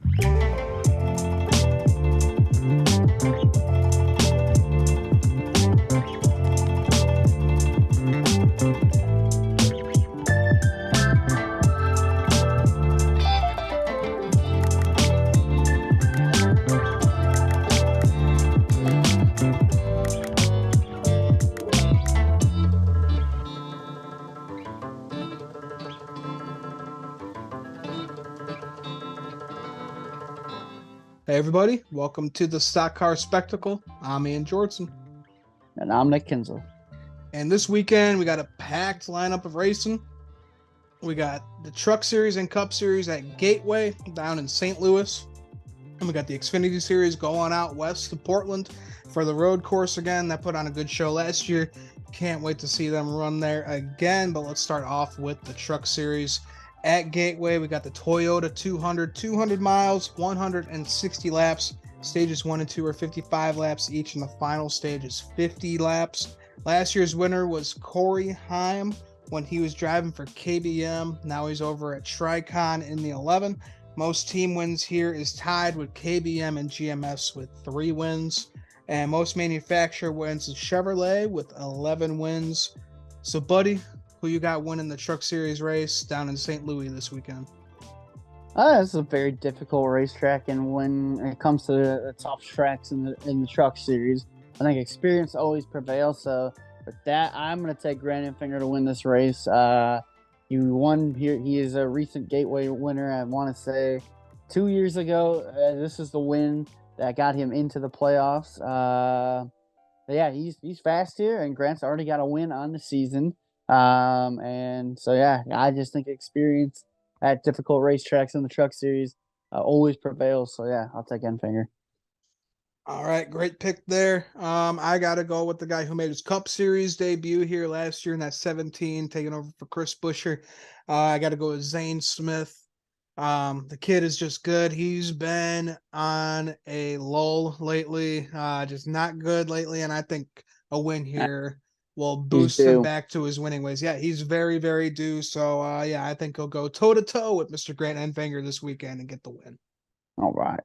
Hey everybody, welcome to the Stock Car Spectacle. I'm Ian Jordan. And I'm Nick Kinzel. And this weekend we got a packed lineup of racing. We got the Truck Series and Cup Series at Gateway down in St. Louis. And we got the Xfinity Series going out west to Portland for the road course again. That put on a good show last year. Can't wait to see them run there again. But let's start off with the Truck Series. At Gateway, we got the Toyota 200 miles, 160 laps. Stages 1 and 2 are 55 laps each, and the final stage is 50 laps. Last year's winner was Corey Heim when he was driving for KBM. Now he's over at Tricon in the 11. Most team wins here is tied with KBM and GMS with 3 wins. And most manufacturer wins is Chevrolet with 11 wins. So, buddy, who you got winning the Truck Series race down in St. Louis this weekend? It's a very difficult racetrack, and when it comes to the top tracks in the Truck Series, I think experience always prevails. So with that, I'm going to take Grant Enfinger to win this race. He won here. He is a recent Gateway winner. I want to say 2 years ago. This is the win that got him into the playoffs. But yeah, he's fast here, and Grant's already got a win on the season. And so, yeah, I just think experience at difficult racetracks in the Truck Series always prevails. So, yeah, I'll take Enfinger. All right, great pick there. I got to go with the guy who made his Cup Series debut here last year in that 17, taking over for Chris Buescher. I got to go with Zane Smith. The kid is just good. He's been on a lull lately, just not good lately, and I think a win here will boost him back to his winning ways. Yeah, he's very, very due. So, yeah, I think he'll go toe-to-toe with Mr. Grant Enfinger this weekend and get the win. All right.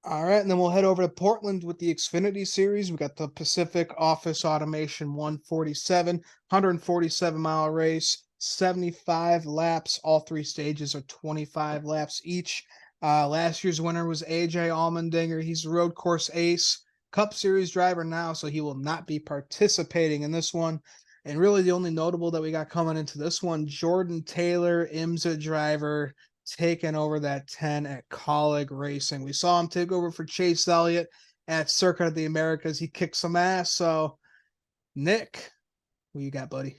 All right, and then we'll head over to Portland with the Xfinity Series. We got the Pacific Office Automation 147, 147-mile race, 75 laps. All 3 stages are 25 laps each. Last year's winner was AJ Allmendinger. He's a road course ace. Cup Series driver now, so he will not be participating in this one. And really the only notable that we got coming into this one, Jordan Taylor, IMSA driver, taking over that 10 at Colleague Racing. We saw him take over for Chase Elliott at Circuit of the Americas. He kicked some ass. So, Nick, who you got, buddy?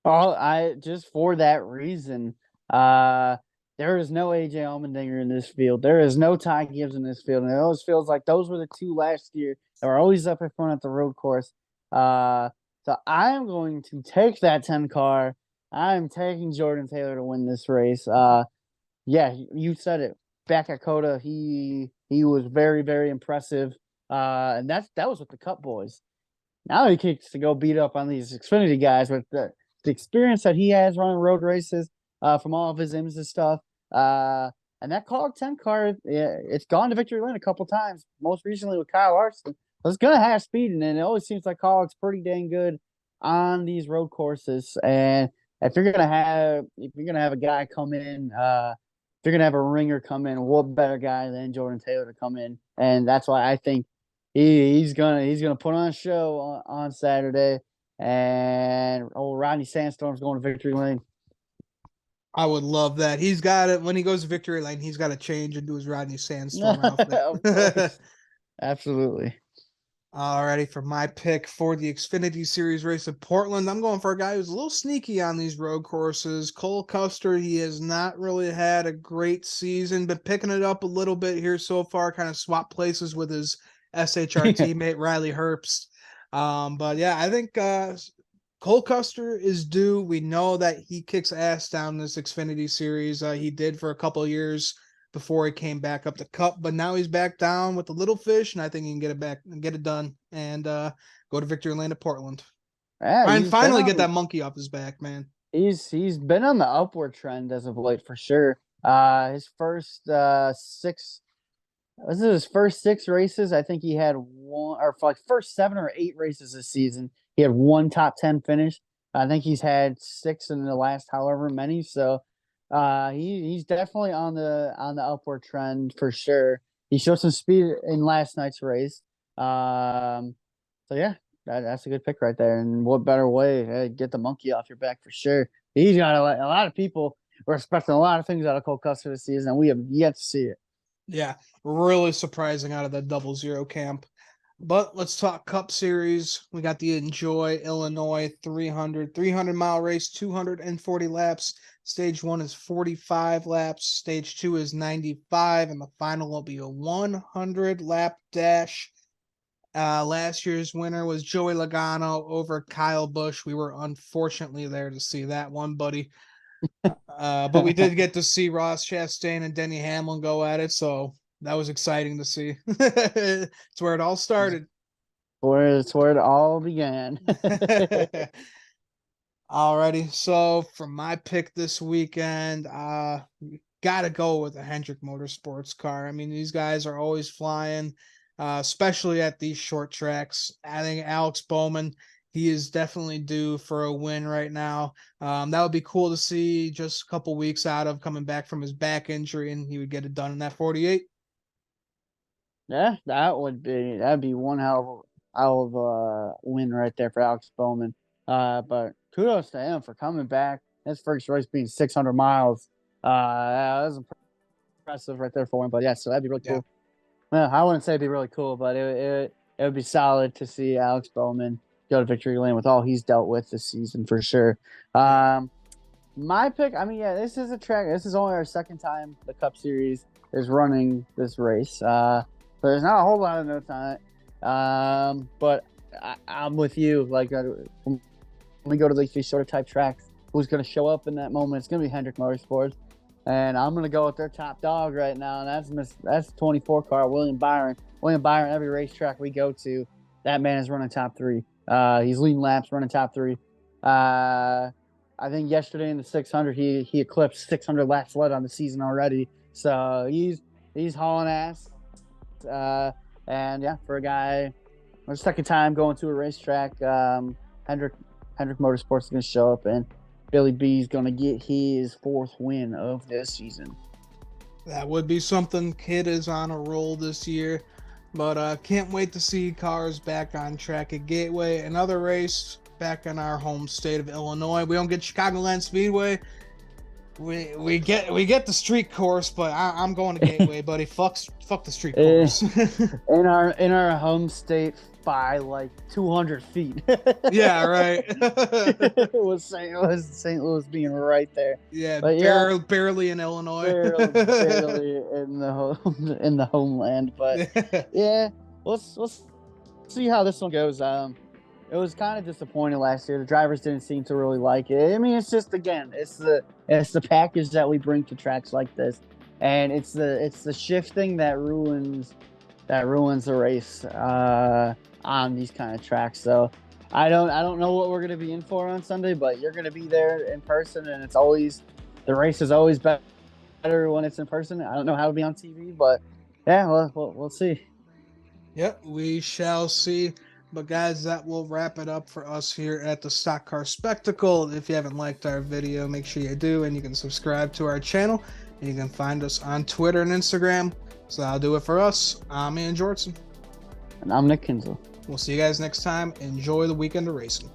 I just for that reason, there is no AJ Allmendinger in this field. There is no Ty Gibbs in this field. And it always feels like those were the 2 last year that were always up in front at the road course. So I am going to take that 10 car. I'm taking Jordan Taylor to win this race. Yeah, you said it. Back at Coda, he was very, very impressive. And that was with the Cup boys. Now he kicks to go beat up on these Xfinity guys with the experience that he has running road races from all of his IMSA stuff. And that Colleague 10 car, it's gone to victory lane a couple times, most recently with Kyle Larson. So it's going to have speed, and it always seems like Colleague's pretty dang good on these road courses. And if you're gonna have a guy come in, if you're gonna have a ringer come in, what better guy than Jordan Taylor to come in? And that's why I think he's gonna put on a show on Saturday. And Rodney Sandstorm's going to victory lane. I would love that. He's got it when he goes to victory lane. He's got to change into his Rodney Sandstorm outfit. Absolutely. Alrighty, for my pick for the Xfinity Series race at Portland, I'm going for a guy who's a little sneaky on these road courses. Cole Custer, he has not really had a great season, but picking it up a little bit here so far, kind of swap places with his SHR teammate Riley Herbst. But yeah, I think Cole Custer is due. We know that he kicks ass down this Xfinity Series. He did for a couple of years before he came back up the Cup, but now he's back down with the little fish, and I think he can get it back and get it done and go to victory lane at Portland. Yeah, and finally get that monkey off his back, man. He's been on the upward trend as of late for sure. His first six. This is his first 6 races. I think he had one, or for like first 7 or 8 races this season, he had one top 10 finish. I think he's had 6 in the last however many. So, he's definitely on the upward trend for sure. He showed some speed in last night's race. So yeah, that's a good pick right there. And what better way to get the monkey off your back for sure? He's got a lot of people were expecting a lot of things out of Cole Custer this season, and we have yet to see it. Yeah, really surprising out of the 00 camp. But let's talk Cup Series. We got the Enjoy Illinois 300 mile race, 240 laps. Stage 1 is 45 laps. Stage 2 is 95, and the final will be a 100-lap dash. Last year's winner was Joey Logano over Kyle Busch. We were unfortunately there to see that one, buddy. But we did get to see Ross Chastain and Denny Hamlin go at it, so that was exciting to see. It's where it all started. It's where it all began. Alrighty, so for my pick this weekend, gotta go with a Hendrick Motorsports car. I mean, these guys are always flying, especially at these short tracks. I think Alex Bowman, he is definitely due for a win right now. That would be cool to see just a couple weeks out of coming back from his back injury, and he would get it done in that 48. Yeah, that'd be one hell of a win right there for Alex Bowman. But kudos to him for coming back. His first race being 600 miles. That was impressive right there for him. But yeah, so that'd be really cool. Well, I wouldn't say it'd be really cool, but it would be solid to see Alex Bowman go to victory lane with all he's dealt with this season for sure. My pick, I mean, yeah, this is a track. This is only our second time the Cup Series is running this race. So there's not a whole lot of notes on it. But I'm with you. Like, when we go to these shorter type tracks, who's going to show up in that moment? It's going to be Hendrick Motorsports. And I'm going to go with their top dog right now, and that's 24 car, William Byron. William Byron, every racetrack we go to, that man is running top 3. He's leading laps, running top 3. I think yesterday in the 600, he eclipsed 600 laps led on the season already. So he's hauling ass. And yeah, for a guy, our second time going to a racetrack, Hendrick Motorsports is going to show up, and Billy B is going to get his 4th win of this season. That would be something. Kid is on a roll this year, but can't wait to see cars back on track at Gateway. Another race back in our home state of Illinois. We don't get Chicagoland Speedway. We get the street course, but I'm going to Gateway, buddy. Fuck the street course. in our home state by like 200 feet. Yeah, right. it was St. Louis being right there. Yeah, but barely in Illinois. barely in the homeland. But yeah, we'll see how this one goes. It was kind of disappointing last year. The drivers didn't seem to really like it. I mean, it's just, again, it's the package that we bring to tracks like this, and it's the shifting that ruins the race on these kind of tracks. So I don't know what we're gonna be in for on Sunday, but you're gonna be there in person, and the race is always better when it's in person. I don't know how it'll be on TV, but yeah, we'll see. Yep, we shall see. But guys, that will wrap it up for us here at the Stock Car Spectacle. If you haven't liked our video, make sure you do, and you can subscribe to our channel. And you can find us on Twitter and Instagram. So that'll do it for us. I'm Ian Jortson. And I'm Nick Kinsel. We'll see you guys next time. Enjoy the weekend of racing.